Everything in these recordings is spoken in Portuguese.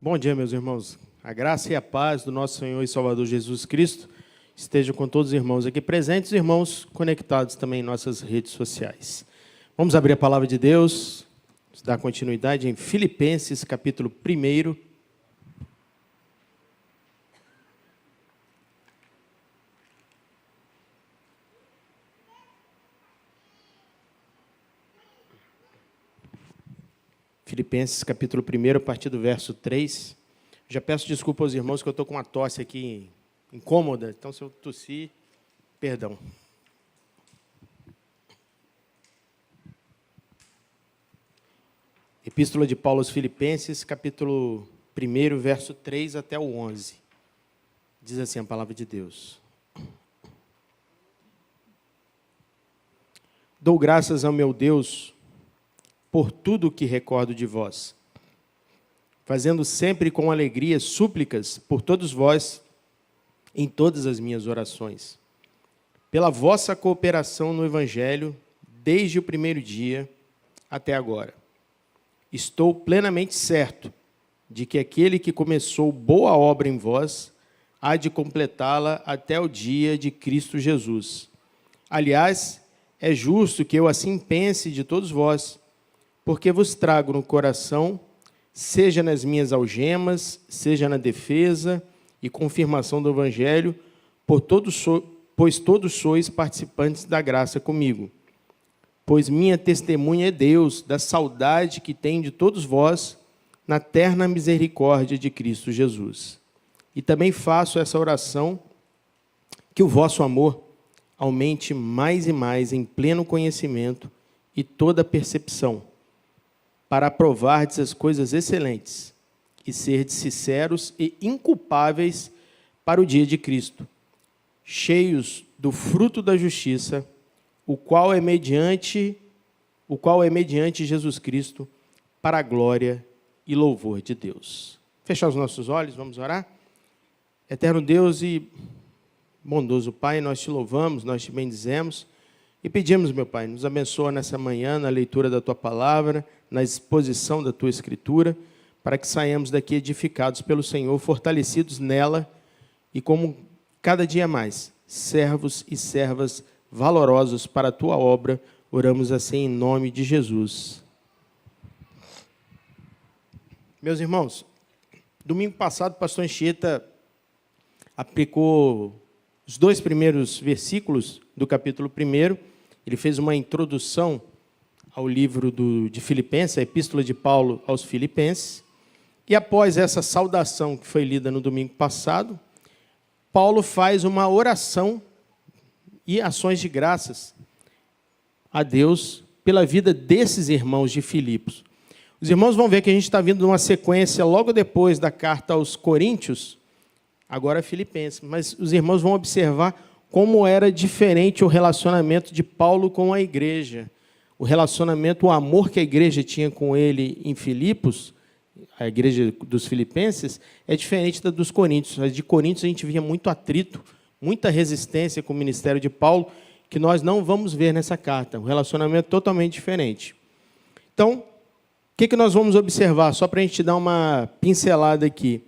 Bom dia, meus irmãos. A graça e a paz do nosso Senhor e Salvador Jesus Cristo esteja com todos os irmãos aqui presentes e irmãos conectados também em nossas redes sociais. Vamos abrir a palavra de Deus, dar continuidade em Filipenses, capítulo 1. Filipenses, capítulo 1, a partir do verso 3. Já peço desculpa aos irmãos que eu estou com uma tosse aqui incômoda, então se eu tossir, perdão. Epístola de Paulo aos Filipenses, capítulo 1, verso 3 até o 11. Diz assim a palavra de Deus. Dou graças ao meu Deus por tudo o que recordo de vós, fazendo sempre com alegria súplicas por todos vós em todas as minhas orações, pela vossa cooperação no Evangelho, desde o primeiro dia até agora. Estou plenamente certo de que aquele que começou boa obra em vós há de completá-la até o dia de Cristo Jesus. Aliás, é justo que eu assim pense de todos vós, porque vos trago no coração, seja nas minhas algemas, seja na defesa e confirmação do Evangelho, pois todos sois participantes da graça comigo. Pois minha testemunha é Deus, da saudade que tem de todos vós, na terna misericórdia de Cristo Jesus. E também faço essa oração, que o vosso amor aumente mais e mais em pleno conhecimento e toda percepção, para aprovardes as coisas excelentes e serdes sinceros e inculpáveis para o dia de Cristo, cheios do fruto da justiça, o qual é mediante Jesus Cristo, para a glória e louvor de Deus. Fechar os nossos olhos, vamos orar? Eterno Deus e bondoso Pai, nós te louvamos, nós te bendizemos e pedimos, meu Pai, nos abençoa nessa manhã, na leitura da Tua Palavra, na exposição da Tua Escritura, para que saiamos daqui edificados pelo Senhor, fortalecidos nela e como cada dia mais, servos e servas valorosos para a Tua obra, oramos assim em nome de Jesus. Meus irmãos, domingo passado o pastor Anchieta aplicou os 2 primeiros versículos do capítulo 1, ele fez uma introdução ao livro de Filipenses, a Epístola de Paulo aos Filipenses, e após essa saudação que foi lida no domingo passado, Paulo faz uma oração e ações de graças a Deus pela vida desses irmãos de Filipos. Os irmãos vão ver que a gente está vindo de uma sequência logo depois da carta aos Coríntios, agora Filipenses, mas os irmãos vão observar como era diferente o relacionamento de Paulo com a igreja. O relacionamento, o amor que a igreja tinha com ele em Filipos, a igreja dos Filipenses, é diferente da dos Coríntios. A de Coríntios a gente via muito atrito, muita resistência com o ministério de Paulo, que nós não vamos ver nessa carta. Um relacionamento totalmente diferente. Então, o que nós vamos observar? Só para a gente dar uma pincelada aqui.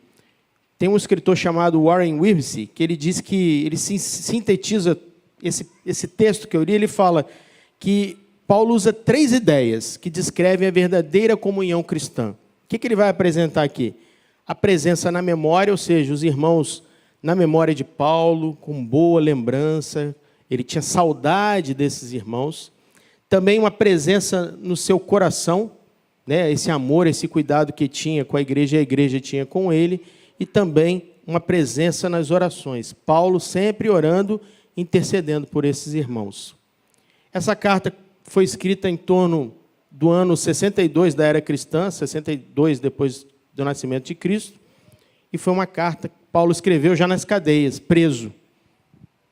Tem um escritor chamado Warren Wiersbe, que ele diz que ele sintetiza esse texto que eu li, ele fala que Paulo usa 3 ideias que descrevem a verdadeira comunhão cristã. O que ele vai apresentar aqui? A presença na memória, ou seja, os irmãos na memória de Paulo, com boa lembrança, ele tinha saudade desses irmãos. Também uma presença no seu coração, né? Esse amor, esse cuidado que tinha com a igreja tinha com ele. E também uma presença nas orações. Paulo sempre orando, intercedendo por esses irmãos. Essa carta foi escrita em torno do ano 62 da era cristã, 62 depois do nascimento de Cristo, e foi uma carta que Paulo escreveu já nas cadeias, preso.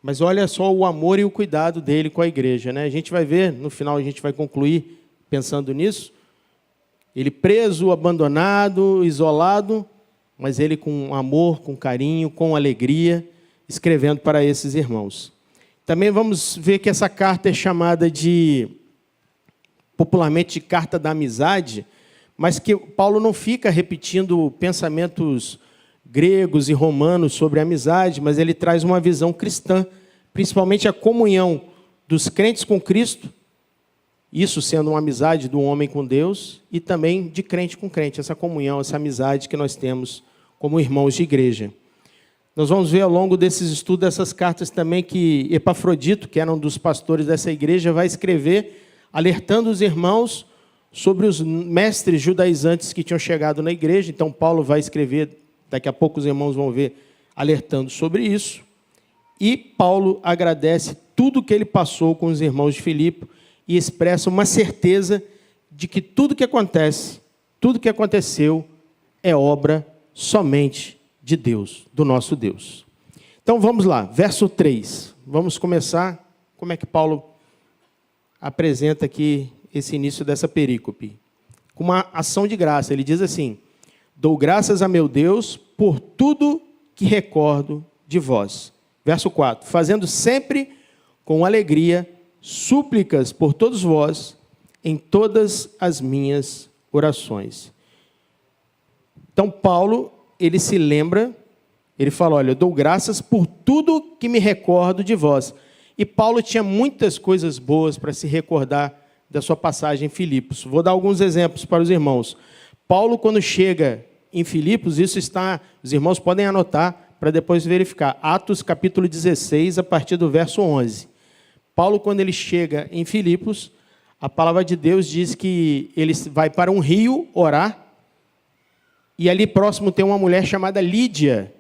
Mas olha só o amor e o cuidado dele com a igreja, né? A gente vai ver, no final a gente vai concluir pensando nisso, ele preso, abandonado, isolado, mas ele com amor, com carinho, com alegria, escrevendo para esses irmãos. Também vamos ver que essa carta é chamada popularmente de carta da amizade, mas que Paulo não fica repetindo pensamentos gregos e romanos sobre a amizade, mas ele traz uma visão cristã, principalmente a comunhão dos crentes com Cristo, isso sendo uma amizade do homem com Deus, e também de crente com crente, essa comunhão, essa amizade que nós temos como irmãos de igreja. Nós vamos ver ao longo desses estudos, essas cartas também, que Epafrodito, que era um dos pastores dessa igreja, vai escrever, alertando os irmãos sobre os mestres judaizantes que tinham chegado na igreja. Então, Paulo vai escrever, daqui a pouco os irmãos vão ver, alertando sobre isso. E Paulo agradece tudo que ele passou com os irmãos de Filipe e expressa uma certeza de que tudo que acontece, tudo que aconteceu, é obra somente de Deus, do nosso Deus. Então, vamos lá, verso 3. Vamos começar, como é que Paulo apresenta aqui esse início dessa perícope? Com uma ação de graça. Ele diz assim: dou graças a meu Deus por tudo que recordo de vós. Verso 4. Fazendo sempre com alegria súplicas por todos vós em todas as minhas orações. Então, Paulo, ele se lembra, ele fala, olha, eu dou graças por tudo que me recordo de vós. E Paulo tinha muitas coisas boas para se recordar da sua passagem em Filipos. Vou dar alguns exemplos para os irmãos. Paulo, quando chega em Filipos, isso está, os irmãos podem anotar para depois verificar. Atos capítulo 16, a partir do verso 11. Paulo, quando ele chega em Filipos, a palavra de Deus diz que ele vai para um rio orar, e ali próximo tem uma mulher chamada Lídia,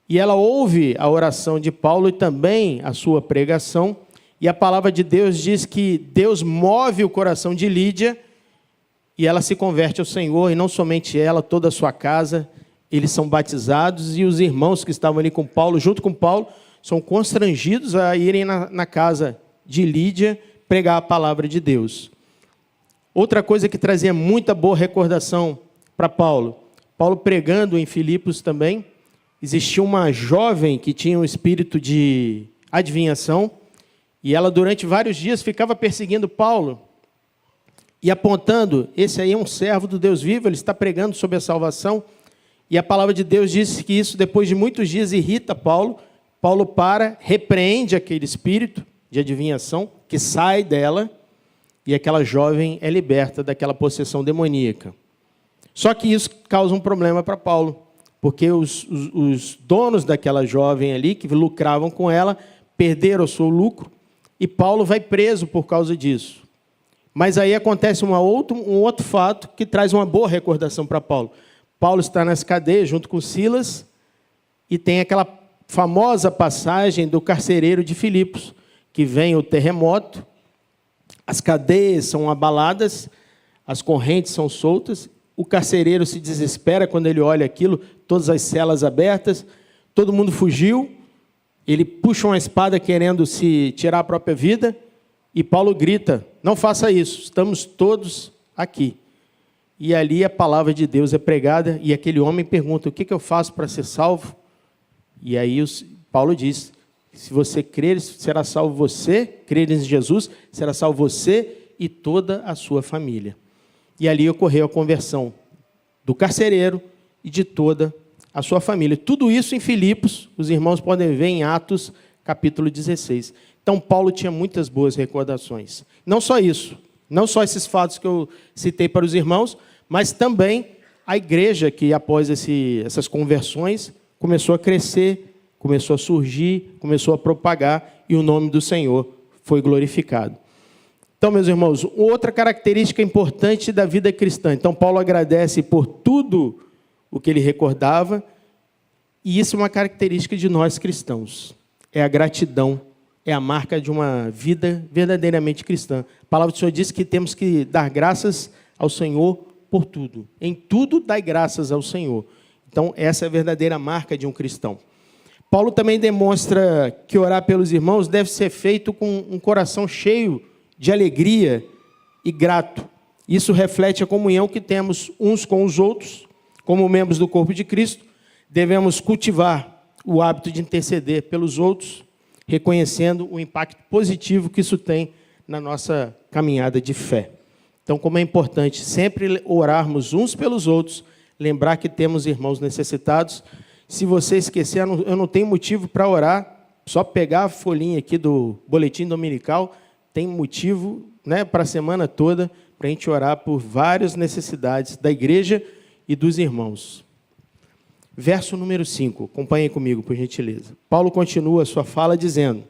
e ela ouve a oração de Paulo e também a sua pregação, e a palavra de Deus diz que Deus move o coração de Lídia, e ela se converte ao Senhor, e não somente ela, toda a sua casa, eles são batizados, e os irmãos que estavam ali com Paulo, junto com Paulo, são constrangidos a irem na casa de Lídia pregar a palavra de Deus. Outra coisa que trazia muita boa recordação para Paulo, Paulo pregando em Filipos também, existia uma jovem que tinha um espírito de adivinhação, e ela durante vários dias ficava perseguindo Paulo, e apontando, esse aí é um servo do Deus vivo, ele está pregando sobre a salvação, e a palavra de Deus diz que isso, depois de muitos dias, irrita Paulo. Paulo repreende aquele espírito de adivinhação, que sai dela, e aquela jovem é liberta daquela possessão demoníaca. Só que isso causa um problema para Paulo, porque os donos daquela jovem ali, que lucravam com ela, perderam o seu lucro, e Paulo vai preso por causa disso. Mas aí acontece um outro fato que traz uma boa recordação para Paulo. Paulo está nas cadeias junto com Silas, e tem aquela famosa passagem do carcereiro de Filipos, que vem o terremoto, as cadeias são abaladas, as correntes são soltas, o carcereiro se desespera quando ele olha aquilo, todas as celas abertas, todo mundo fugiu, ele puxa uma espada querendo se tirar a própria vida, e Paulo grita, não faça isso, estamos todos aqui. E ali a palavra de Deus é pregada, e aquele homem pergunta, o que eu faço para ser salvo? E aí Paulo diz, se você crer, será salvo você, crer em Jesus, será salvo você e toda a sua família. E ali ocorreu a conversão do carcereiro e de toda a sua família. Tudo isso em Filipos, os irmãos podem ver em Atos, capítulo 16. Então, Paulo tinha muitas boas recordações. Não só isso, não só esses fatos que eu citei para os irmãos, mas também a igreja que, após essas conversões, começou a crescer, começou a surgir, começou a propagar, e o nome do Senhor foi glorificado. Então, meus irmãos, outra característica importante da vida cristã. Então, Paulo agradece por tudo o que ele recordava, e isso é uma característica de nós cristãos. É a gratidão, é a marca de uma vida verdadeiramente cristã. A palavra do Senhor diz que temos que dar graças ao Senhor por tudo. Em tudo, dai graças ao Senhor. Então, essa é a verdadeira marca de um cristão. Paulo também demonstra que orar pelos irmãos deve ser feito com um coração cheio de alegria e grato. Isso reflete a comunhão que temos uns com os outros, como membros do corpo de Cristo. Devemos cultivar o hábito de interceder pelos outros, reconhecendo o impacto positivo que isso tem na nossa caminhada de fé. Então, como é importante sempre orarmos uns pelos outros, lembrar que temos irmãos necessitados. Se você esquecer, eu não tenho motivo para orar, só pegar a folhinha aqui do boletim dominical, tem motivo, né, para a semana toda, para a gente orar por várias necessidades da igreja e dos irmãos. Verso número 5, acompanhem comigo, por gentileza. Paulo continua a sua fala dizendo,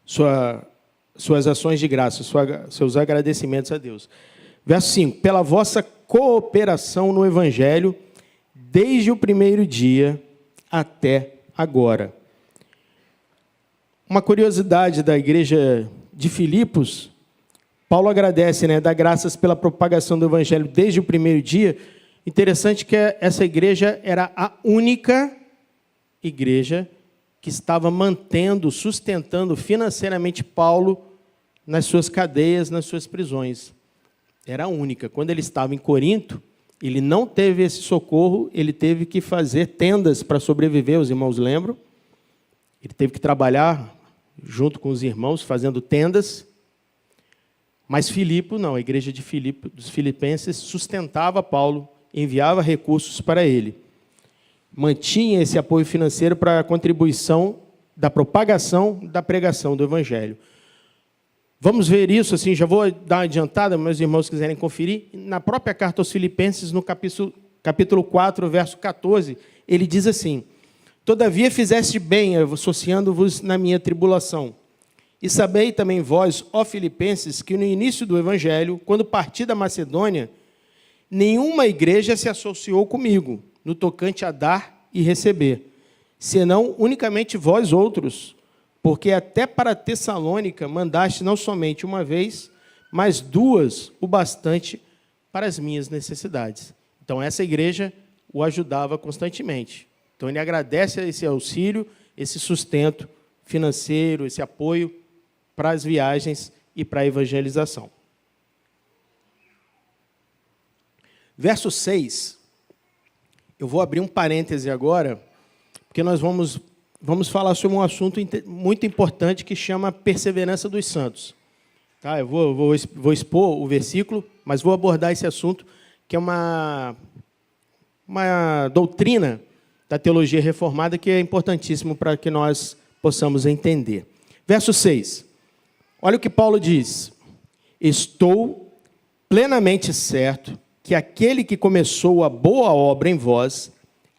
suas ações de graça, seus agradecimentos a Deus. Verso 5, pela vossa cooperação no Evangelho, desde o primeiro dia até agora. Uma curiosidade da igreja de Filipos, Paulo agradece, né, dá graças pela propagação do Evangelho desde o primeiro dia. Interessante que essa igreja era a única igreja que estava mantendo, sustentando financeiramente Paulo nas suas cadeias, nas suas prisões. Era a única. Quando ele estava em Corinto, ele não teve esse socorro, ele teve que fazer tendas para sobreviver, os irmãos lembram? Ele teve que trabalhar junto com os irmãos, fazendo tendas. Mas Filipe, não, a igreja de Filipe, dos filipenses, sustentava Paulo, enviava recursos para ele. Mantinha esse apoio financeiro para a contribuição da propagação da pregação do Evangelho. Vamos ver isso, assim, já vou dar uma adiantada, meus irmãos quiserem conferir. Na própria carta aos Filipenses, no capítulo 4, verso 14, ele diz assim, todavia fizeste bem, associando-vos na minha tribulação. E sabei também vós, ó Filipenses, que no início do Evangelho, quando parti da Macedônia, nenhuma igreja se associou comigo, no tocante a dar e receber, senão unicamente vós outros, porque até para Tessalônica mandaste não somente uma vez, mas duas, o bastante para as minhas necessidades. Então, essa igreja o ajudava constantemente. Então, ele agradece esse auxílio, esse sustento financeiro, esse apoio para as viagens e para a evangelização. Verso 6, eu vou abrir um parêntese agora, porque nós vamos falar sobre um assunto muito importante que chama perseverança dos santos. Tá? Eu vou expor o versículo, mas vou abordar esse assunto, que é uma doutrina da teologia reformada que é importantíssimo para que nós possamos entender. Verso 6, olha o que Paulo diz. Estou plenamente certo que aquele que começou a boa obra em vós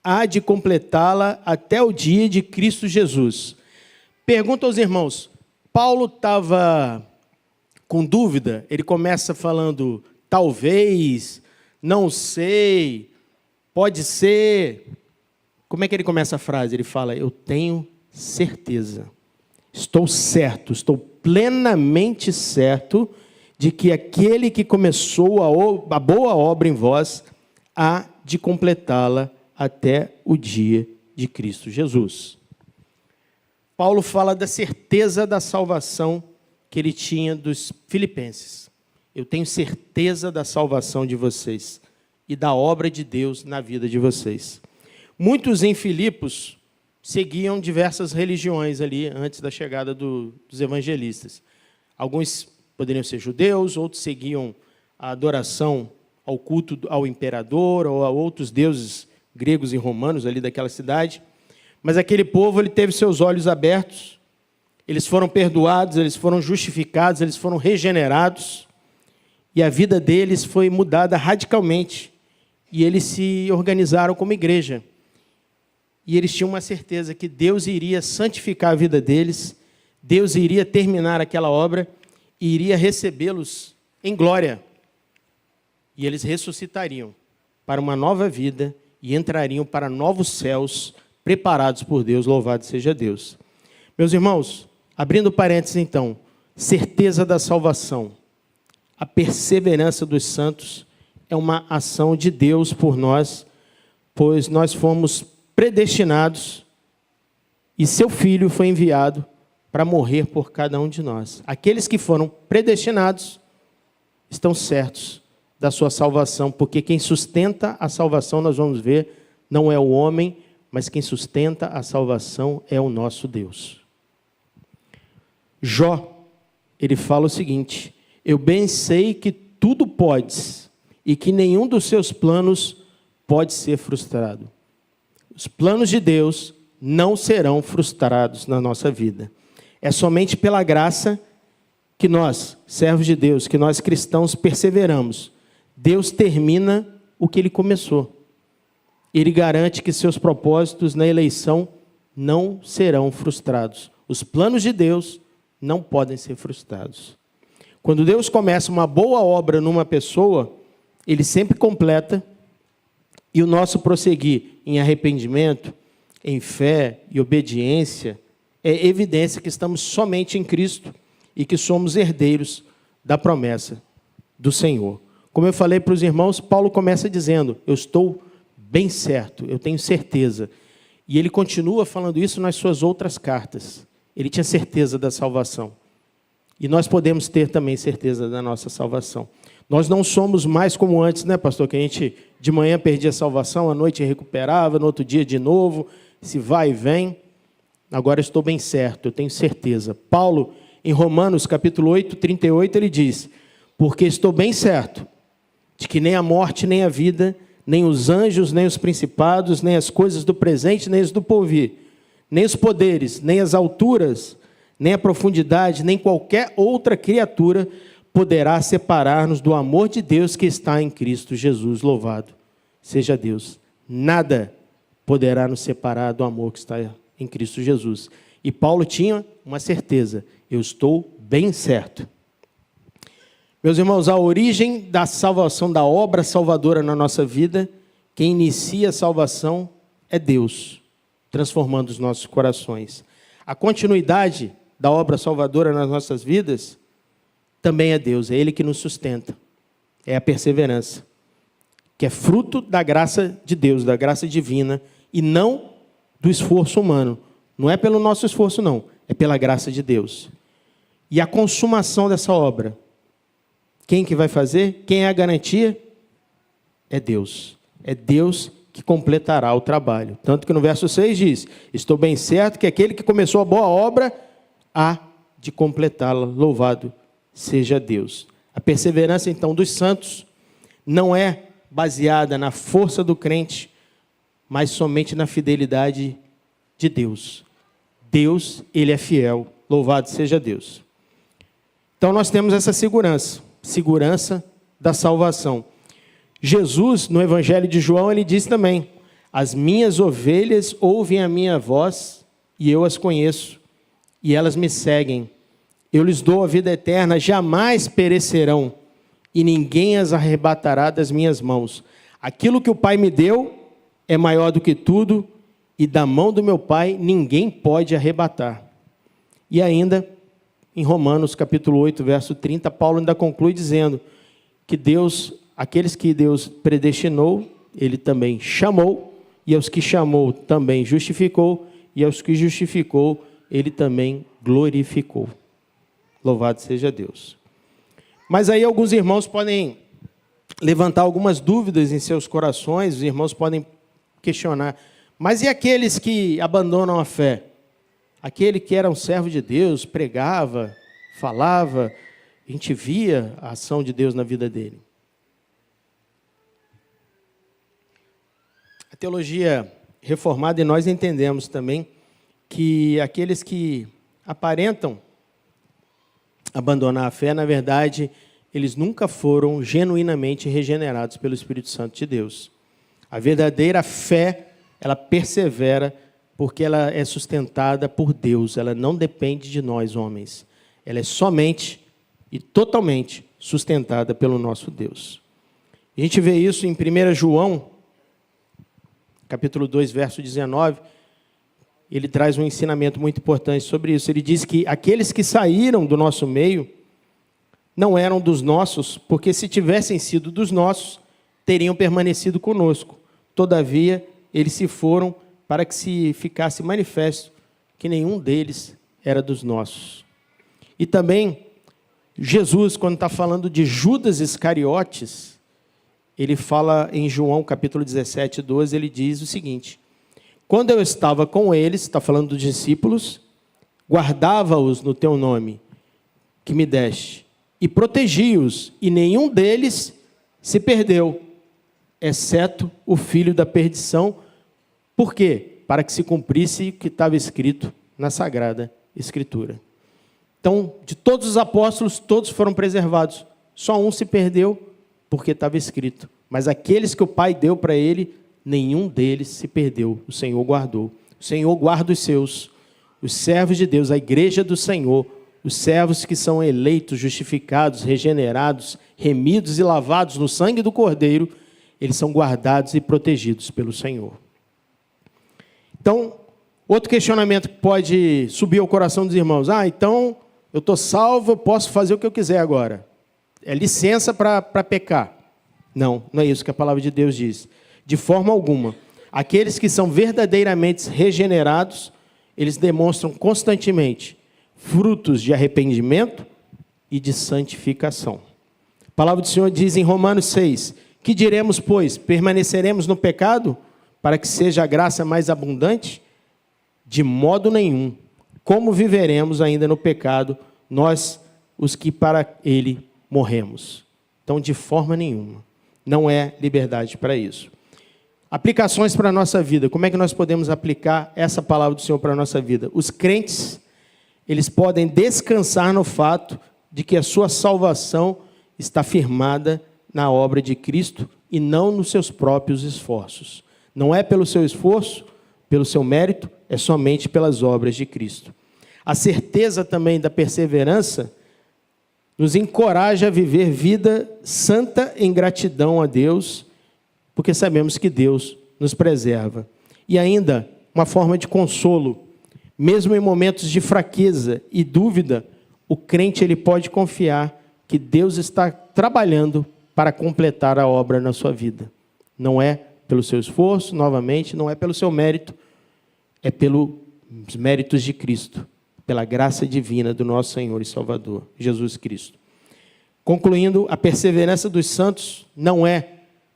há de completá-la até o dia de Cristo Jesus. Pergunta aos irmãos, Paulo estava com dúvida? Ele começa falando, talvez, não sei, pode ser. Como é que ele começa a frase? Ele fala, eu tenho certeza, estou certo, estou plenamente certo de que aquele que começou a boa obra em vós há de completá-la até o dia de Cristo Jesus. Paulo fala da certeza da salvação que ele tinha dos filipenses. Eu tenho certeza da salvação de vocês e da obra de Deus na vida de vocês. Muitos em Filipos seguiam diversas religiões ali antes da chegada dos evangelistas. Alguns poderiam ser judeus, outros seguiam a adoração ao culto ao imperador ou a outros deuses gregos e romanos ali daquela cidade. Mas aquele povo, ele teve seus olhos abertos, eles foram perdoados, eles foram justificados, eles foram regenerados, e a vida deles foi mudada radicalmente, e eles se organizaram como igreja. E eles tinham uma certeza que Deus iria santificar a vida deles, Deus iria terminar aquela obra, e iria recebê-los em glória. E eles ressuscitariam para uma nova vida e entrariam para novos céus preparados por Deus, louvado seja Deus. Meus irmãos, abrindo parênteses então, certeza da salvação, a perseverança dos santos é uma ação de Deus por nós, pois nós fomos predestinados e seu Filho foi enviado para morrer por cada um de nós. Aqueles que foram predestinados estão certos da sua salvação, porque quem sustenta a salvação, nós vamos ver, não é o homem, mas quem sustenta a salvação é o nosso Deus. Jó, ele fala o seguinte, Eu bem sei que tudo podes e que nenhum dos seus planos pode ser frustrado. Os planos de Deus não serão frustrados na nossa vida. É somente pela graça que nós, servos de Deus, que nós cristãos perseveramos. Deus termina o que Ele começou. Ele garante que seus propósitos na eleição não serão frustrados. Os planos de Deus não podem ser frustrados. Quando Deus começa uma boa obra numa pessoa, Ele sempre completa, e o nosso prosseguir em arrependimento, em fé e obediência, é evidência que estamos somente em Cristo e que somos herdeiros da promessa do Senhor. Como eu falei para os irmãos, Paulo começa dizendo, eu estou bem certo, eu tenho certeza. E ele continua falando isso nas suas outras cartas. Ele tinha certeza da salvação. E nós podemos ter também certeza da nossa salvação. Nós não somos mais como antes, né, pastor? Que a gente de manhã perdia a salvação, à noite recuperava, no outro dia de novo, se vai e vem. Agora estou bem certo, eu tenho certeza. Paulo, em Romanos capítulo 8, 38, ele diz, porque estou bem certo de que nem a morte, nem a vida, nem os anjos, nem os principados, nem as coisas do presente, nem as do porvir, nem os poderes, nem as alturas, nem a profundidade, nem qualquer outra criatura poderá separar-nos do amor de Deus que está em Cristo Jesus. Louvado seja Deus. Nada poderá nos separar do amor que está em Cristo Jesus. E Paulo tinha uma certeza, eu estou bem certo. Meus irmãos, a origem da salvação, da obra salvadora na nossa vida, quem inicia a salvação é Deus, transformando os nossos corações. A continuidade da obra salvadora nas nossas vidas também é Deus, é Ele que nos sustenta. É a perseverança, que é fruto da graça de Deus, da graça divina, e não do esforço humano. Não é pelo nosso esforço, não. É pela graça de Deus. E a consumação dessa obra, quem que vai fazer? Quem é a garantia? É Deus. É Deus que completará o trabalho. Tanto que no verso 6 diz, estou bem certo que aquele que começou a boa obra há de completá-la. Louvado seja Deus. A perseverança, então, dos santos não é baseada na força do crente, mas somente na fidelidade de Deus. Deus, Ele é fiel. Louvado seja Deus. Então, nós temos essa segurança da salvação. Jesus, no Evangelho de João, ele diz também, as minhas ovelhas ouvem a minha voz e eu as conheço, e elas me seguem. Eu lhes dou a vida eterna, jamais perecerão, e ninguém as arrebatará das minhas mãos. Aquilo que o Pai me deu é maior do que tudo, e da mão do meu Pai ninguém pode arrebatar. E ainda, em Romanos capítulo 8, verso 30, Paulo ainda conclui dizendo que Deus, aqueles que Deus predestinou, Ele também chamou, e aos que chamou também justificou, e aos que justificou, Ele também glorificou. Louvado seja Deus. Mas aí alguns irmãos podem levantar algumas dúvidas em seus corações, os irmãos podem questionar, mas e aqueles que abandonam a fé? Aquele que era um servo de Deus, pregava, falava, a gente via a ação de Deus na vida dele. A teologia reformada, e nós entendemos também que aqueles que aparentam abandonar a fé, na verdade, eles nunca foram genuinamente regenerados pelo Espírito Santo de Deus. A verdadeira fé, ela persevera porque ela é sustentada por Deus, ela não depende de nós, homens. Ela é somente e totalmente sustentada pelo nosso Deus. A gente vê isso em 1 João, capítulo 2, verso 19, ele traz um ensinamento muito importante sobre isso. Ele diz que aqueles que saíram do nosso meio não eram dos nossos, porque se tivessem sido dos nossos, teriam permanecido conosco. Todavia, eles se foram para que se ficasse manifesto que nenhum deles era dos nossos. E também, Jesus, quando está falando de Judas Iscariotes, ele fala em João capítulo 17, 12, ele diz o seguinte, quando eu estava com eles, está falando dos discípulos, guardava-os no teu nome, que me deste, e protegi-os, e nenhum deles se perdeu, exceto o filho da perdição. Por quê? Para que se cumprisse o que estava escrito na Sagrada Escritura. Então, de todos os apóstolos, todos foram preservados. Só um se perdeu, porque estava escrito. Mas aqueles que o Pai deu para ele, nenhum deles se perdeu. O Senhor guardou. O Senhor guarda os seus, os servos de Deus, a igreja do Senhor, os servos que são eleitos, justificados, regenerados, remidos e lavados no sangue do Cordeiro, eles são guardados e protegidos pelo Senhor. Então, outro questionamento que pode subir ao coração dos irmãos. Então, eu estou salvo, eu posso fazer o que eu quiser agora. É licença para pecar. Não, não é isso que a palavra de Deus diz. De forma alguma. Aqueles que são verdadeiramente regenerados, eles demonstram constantemente frutos de arrependimento e de santificação. A palavra do Senhor diz em Romanos 6, que diremos, pois, permaneceremos no pecado para que seja a graça mais abundante? De modo nenhum. Como viveremos ainda no pecado, nós, os que para ele morremos? Então, de forma nenhuma. Não é liberdade para isso. Aplicações para a nossa vida. Como é que nós podemos aplicar essa palavra do Senhor para a nossa vida? Os crentes, eles podem descansar no fato de que a sua salvação está firmada na obra de Cristo e não nos seus próprios esforços. Não é pelo seu esforço, pelo seu mérito, é somente pelas obras de Cristo. A certeza também da perseverança nos encoraja a viver vida santa em gratidão a Deus, porque sabemos que Deus nos preserva. E ainda, uma forma de consolo. Mesmo em momentos de fraqueza e dúvida, o crente ele pode confiar que Deus está trabalhando para completar a obra na sua vida. Não é pelo seu esforço, novamente, não é pelo seu mérito, é pelos méritos de Cristo, pela graça divina do nosso Senhor e Salvador, Jesus Cristo. Concluindo, a perseverança dos santos não é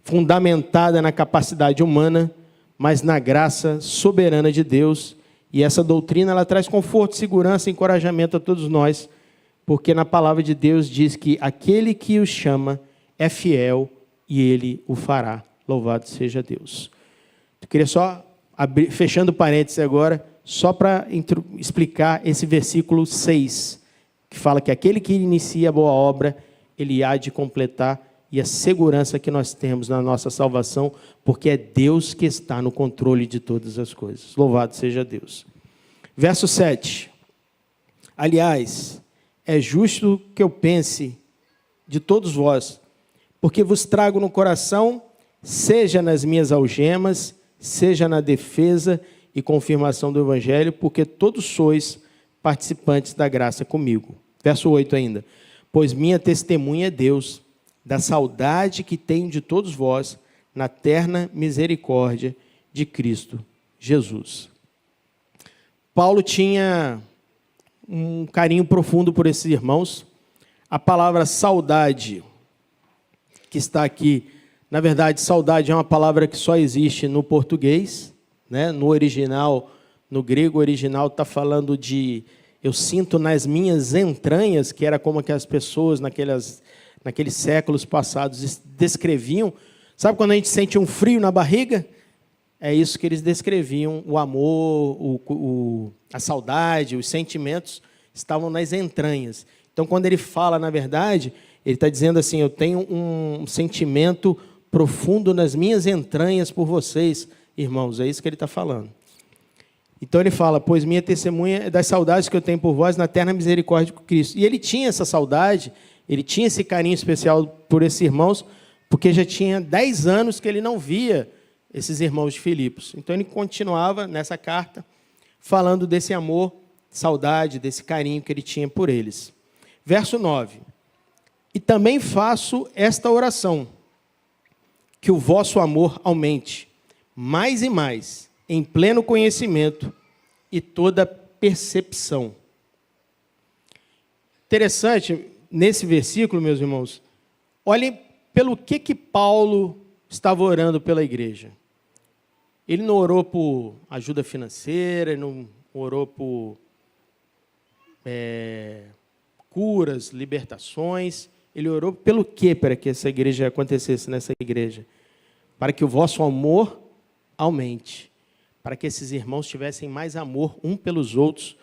fundamentada na capacidade humana, mas na graça soberana de Deus. E essa doutrina ela traz conforto, segurança e encorajamento a todos nós, porque na palavra de Deus diz que aquele que o chama é fiel e ele o fará. Louvado seja Deus. Eu queria só abrir, fechando parênteses agora, só para explicar esse versículo 6, que fala que aquele que inicia a boa obra, ele há de completar, e a segurança que nós temos na nossa salvação, porque é Deus que está no controle de todas as coisas. Louvado seja Deus. Verso 7. Aliás, é justo que eu pense de todos vós, porque vos trago no coração, seja nas minhas algemas, seja na defesa e confirmação do Evangelho, porque todos sois participantes da graça comigo. Verso 8 ainda. Pois minha testemunha é Deus, da saudade que tenho de todos vós, na terna misericórdia de Cristo Jesus. Paulo tinha um carinho profundo por esses irmãos. A palavra saudade, que está aqui, na verdade, saudade é uma palavra que só existe no português, né? No original, no grego original, está falando de eu sinto nas minhas entranhas, que era como que as pessoas naqueles séculos passados descreviam. Sabe quando a gente sente um frio na barriga? É isso que eles descreviam, o amor, a saudade, os sentimentos estavam nas entranhas. Então, quando ele fala, na verdade, ele está dizendo assim, eu tenho um sentimento profundo nas minhas entranhas por vocês, irmãos, é isso que ele está falando. Então ele fala, pois minha testemunha é das saudades que eu tenho por vós na eterna misericórdia de Cristo. E ele tinha essa saudade, ele tinha esse carinho especial por esses irmãos, porque já tinha 10 anos que ele não via esses irmãos de Filipos. Então ele continuava nessa carta, falando desse amor, saudade, desse carinho que ele tinha por eles. Verso 9. E também faço esta oração, que o vosso amor aumente, mais e mais, em pleno conhecimento e toda percepção. Interessante, nesse versículo, meus irmãos, olhem pelo que Paulo estava orando pela igreja. Ele não orou por ajuda financeira, ele não orou por curas, libertações. Ele orou pelo quê para que essa igreja acontecesse nessa igreja? Para que o vosso amor aumente, para que esses irmãos tivessem mais amor um pelos outros,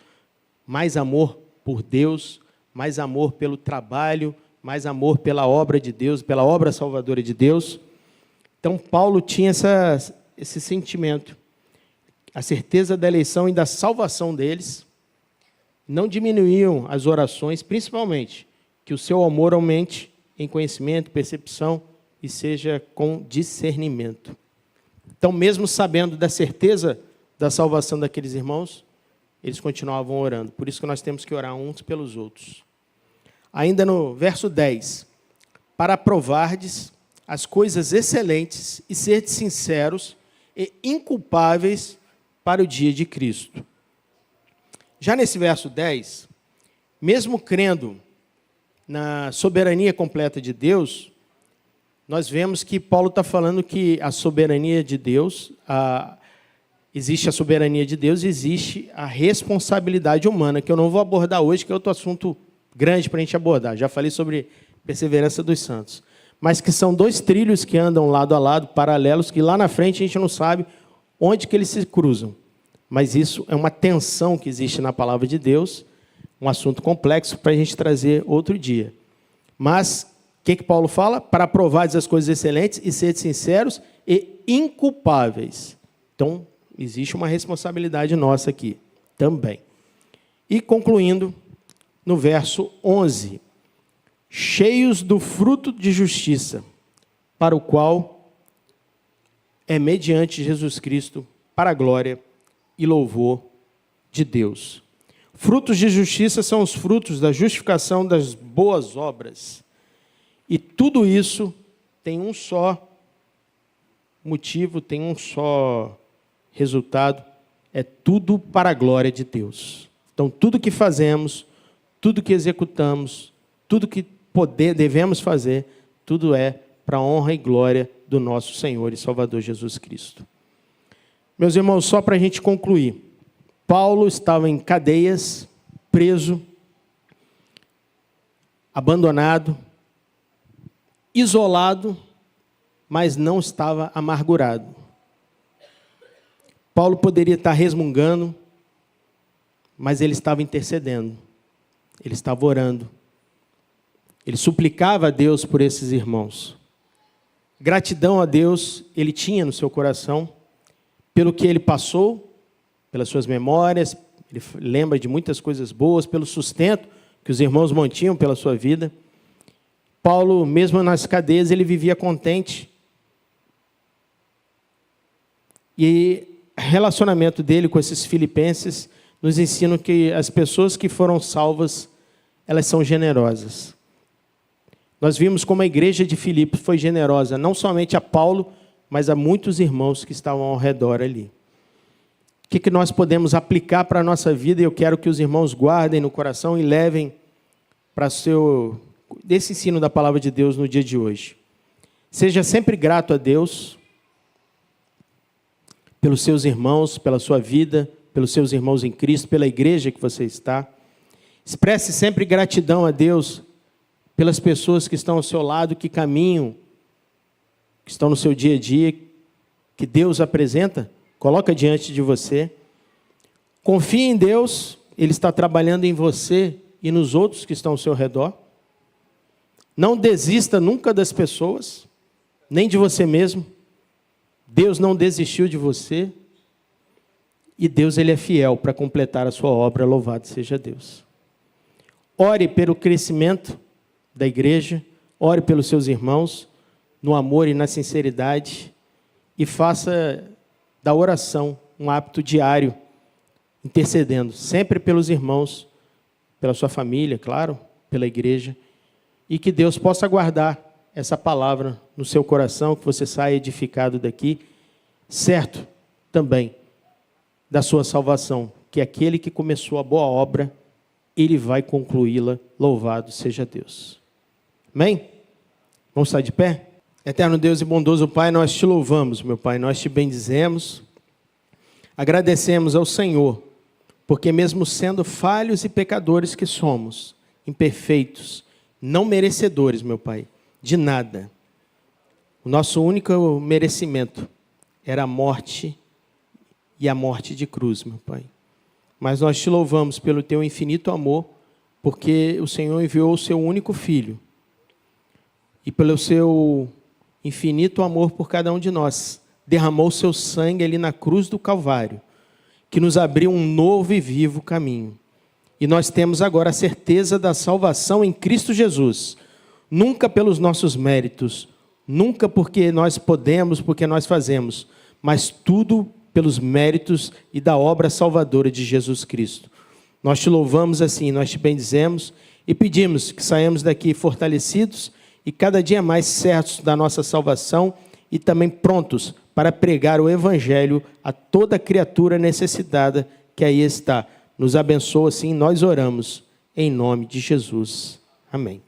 mais amor por Deus, mais amor pelo trabalho, mais amor pela obra de Deus, pela obra salvadora de Deus. Então, Paulo tinha esse sentimento, a certeza da eleição e da salvação deles. Não diminuíam as orações, principalmente, que o seu amor aumente em conhecimento, percepção e seja com discernimento. Então, mesmo sabendo da certeza da salvação daqueles irmãos, eles continuavam orando. Por isso que nós temos que orar uns pelos outros. Ainda no verso 10, para provardes as coisas excelentes e serdes sinceros e inculpáveis para o dia de Cristo. Já nesse verso 10, mesmo crendo na soberania completa de Deus, nós vemos que Paulo está falando que a soberania de Deus, existe a soberania de Deus, existe a responsabilidade humana, que eu não vou abordar hoje, que é outro assunto grande para a gente abordar. Já falei sobre perseverança dos santos. Mas que são dois trilhos que andam lado a lado, paralelos, que lá na frente a gente não sabe onde que eles se cruzam. Mas isso é uma tensão que existe na palavra de Deus, um assunto complexo para a gente trazer outro dia. Mas, o que Paulo fala? Para provardes as coisas excelentes e serdes sinceros e inculpáveis. Então, existe uma responsabilidade nossa aqui também. E concluindo, no verso 11, cheios do fruto de justiça, para o qual é mediante Jesus Cristo, para a glória e louvor de Deus. Frutos de justiça são os frutos da justificação das boas obras. E tudo isso tem um só motivo, tem um só resultado, é tudo para a glória de Deus. Então, tudo que fazemos, tudo que executamos, tudo que devemos fazer, tudo é para a honra e glória do nosso Senhor e Salvador Jesus Cristo. Meus irmãos, só para a gente concluir, Paulo estava em cadeias, preso, abandonado, isolado, mas não estava amargurado. Paulo poderia estar resmungando, mas ele estava intercedendo, ele estava orando, ele suplicava a Deus por esses irmãos. Gratidão a Deus ele tinha no seu coração, pelo que ele passou, pelas suas memórias, ele lembra de muitas coisas boas, pelo sustento que os irmãos mantinham pela sua vida. Paulo, mesmo nas cadeias, ele vivia contente. E o relacionamento dele com esses filipenses nos ensina que as pessoas que foram salvas, elas são generosas. Nós vimos como a igreja de Filipos foi generosa, não somente a Paulo, mas a muitos irmãos que estavam ao redor ali. O que nós podemos aplicar para a nossa vida? E eu quero que os irmãos guardem no coração e levem para desse ensino da palavra de Deus no dia de hoje. Seja sempre grato a Deus pelos seus irmãos, pela sua vida, pelos seus irmãos em Cristo, pela igreja que você está. Expresse sempre gratidão a Deus pelas pessoas que estão ao seu lado, que caminham, que estão no seu dia a dia, que Deus apresenta, coloca diante de você. Confie em Deus, Ele está trabalhando em você e nos outros que estão ao seu redor. Não desista nunca das pessoas, nem de você mesmo. Deus não desistiu de você. E Deus ele é fiel para completar a sua obra, louvado seja Deus. Ore pelo crescimento da igreja, ore pelos seus irmãos, no amor e na sinceridade, e faça da oração um hábito diário, intercedendo sempre pelos irmãos, pela sua família, claro, pela igreja, e que Deus possa guardar essa palavra no seu coração, que você saia edificado daqui, certo também da sua salvação, que aquele que começou a boa obra, ele vai concluí-la, louvado seja Deus. Amém? Vamos estar de pé? Eterno Deus e bondoso Pai, nós te louvamos, meu Pai, nós te bendizemos, agradecemos ao Senhor, porque mesmo sendo falhos e pecadores que somos, imperfeitos, não merecedores, meu Pai, de nada. O nosso único merecimento era a morte e a morte de cruz, meu Pai. Mas nós te louvamos pelo teu infinito amor, porque o Senhor enviou o seu único Filho. E pelo seu infinito amor por cada um de nós, derramou o seu sangue ali na cruz do Calvário, que nos abriu um novo e vivo caminho. E nós temos agora a certeza da salvação em Cristo Jesus, nunca pelos nossos méritos, nunca porque nós podemos, porque nós fazemos, mas tudo pelos méritos e da obra salvadora de Jesus Cristo. Nós te louvamos assim, nós te bendizemos e pedimos que saímos daqui fortalecidos e cada dia mais certos da nossa salvação e também prontos para pregar o Evangelho a toda criatura necessitada que aí está. Nos abençoa assim, nós oramos, em nome de Jesus. Amém.